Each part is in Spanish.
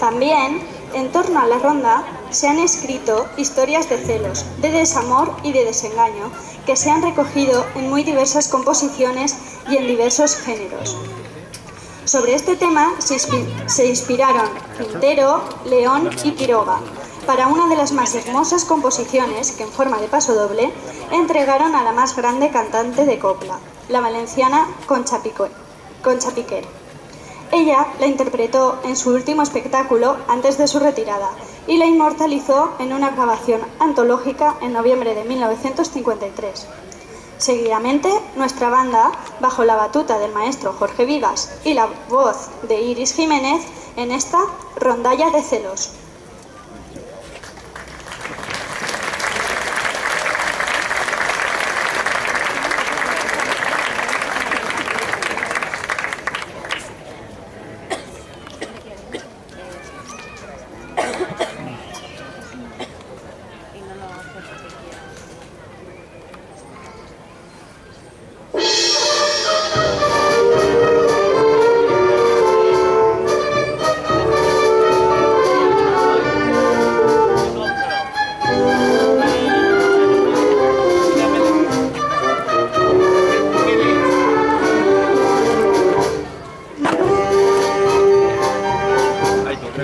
También, en torno a la ronda, se han escrito historias de celos, de desamor y de desengaño, que se han recogido en muy diversas composiciones y en diversos géneros. Sobre este tema se inspiraron Quintero, León y Quiroga para una de las más hermosas composiciones que, en forma de pasodoble, entregaron a la más grande cantante de copla, la valenciana Concha Piquer. Ella la interpretó en su último espectáculo antes de su retirada y la inmortalizó en una grabación antológica en noviembre de 1953. Seguidamente, nuestra banda, bajo la batuta del maestro Jorge Vigas y la voz de Iris Jiménez, en esta rondalla de celos.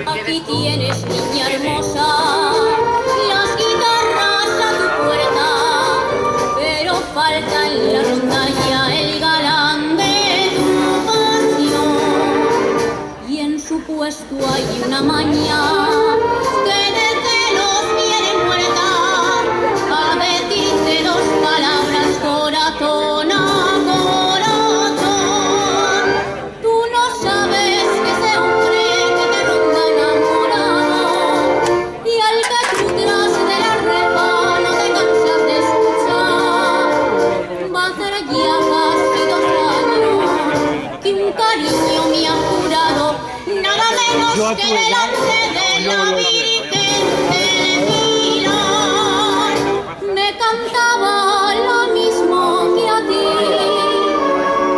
Aquí tienes, niña hermosa, las guitarras a tu puerta, pero falta en la rondalla el galán de tu pasión. Y en su puesto hay una maña que de celos viene muerta a decirte dos palabras, corazón a corazón. Tú no sabes que ese hombre que te ronda enamorado y al que tú tras de la reja no te cansas de escuchar, va a hacer ya casi 2 años que un cariño me ha jurado, nada menos que delante de la Virgen del Pilar. Me cantaba lo mismo que a ti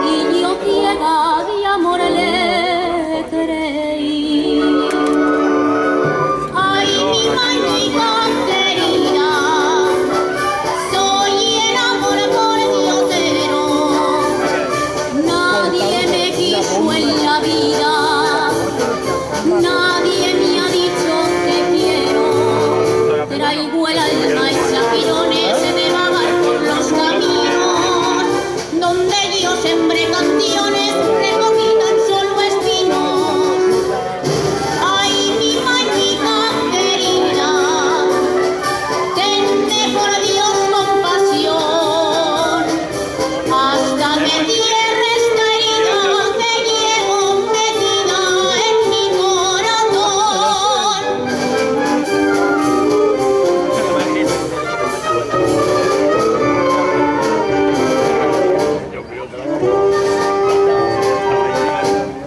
y yo ciega de amor le creí. Ay, mi mañita querida, soy el amor por diosero, nadie me quiso en la vida, nadie me ha dicho te quiero. Traigo el alma hecha jirones de vagar por los caminos, donde yo sembré canciones, recogí tan solo espinos. Ay, mi mañica querida, tenme por Dios compasión, hasta que cierre esta herida que llevo metida en mi corazón.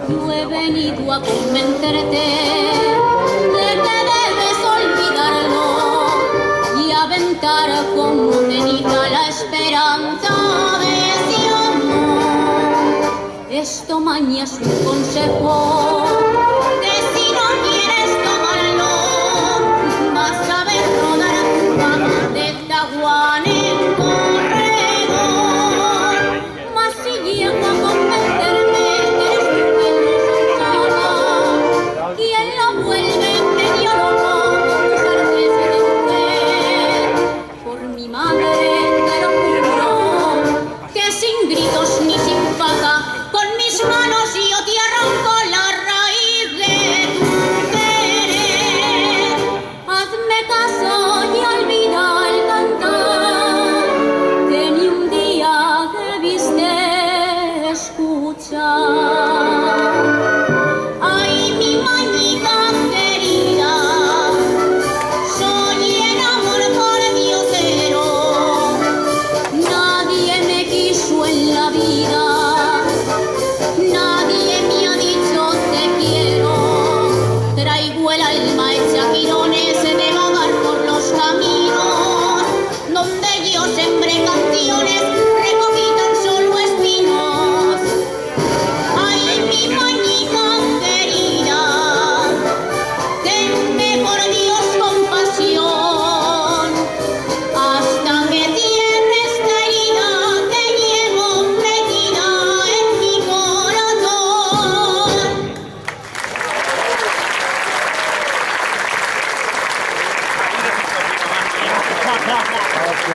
Yo he venido a convencerte de que debes olvidarlo y aventar como ceniza la esperanza de ese amor. Esto mañana es un consejo que si no quieres tomarlo vas a ver rodar tu cama de zaguán en corredor. Mas si llego a convencerme que eres tú quien nos acaba, quien lo vuelve medio loco con tus artes de mujer, por mi madre te lo juro que sin gritos ni sin paga, con mis manos yo te arranco la raíz de tu querer. Hazme caso y olvida el cantar que ni un día debiste escuchar. Ay, mi mañita querida, soy el amor por diosero, nadie me quiso en la vida, nadie me ha dicho te quiero. Traigo el alma hecha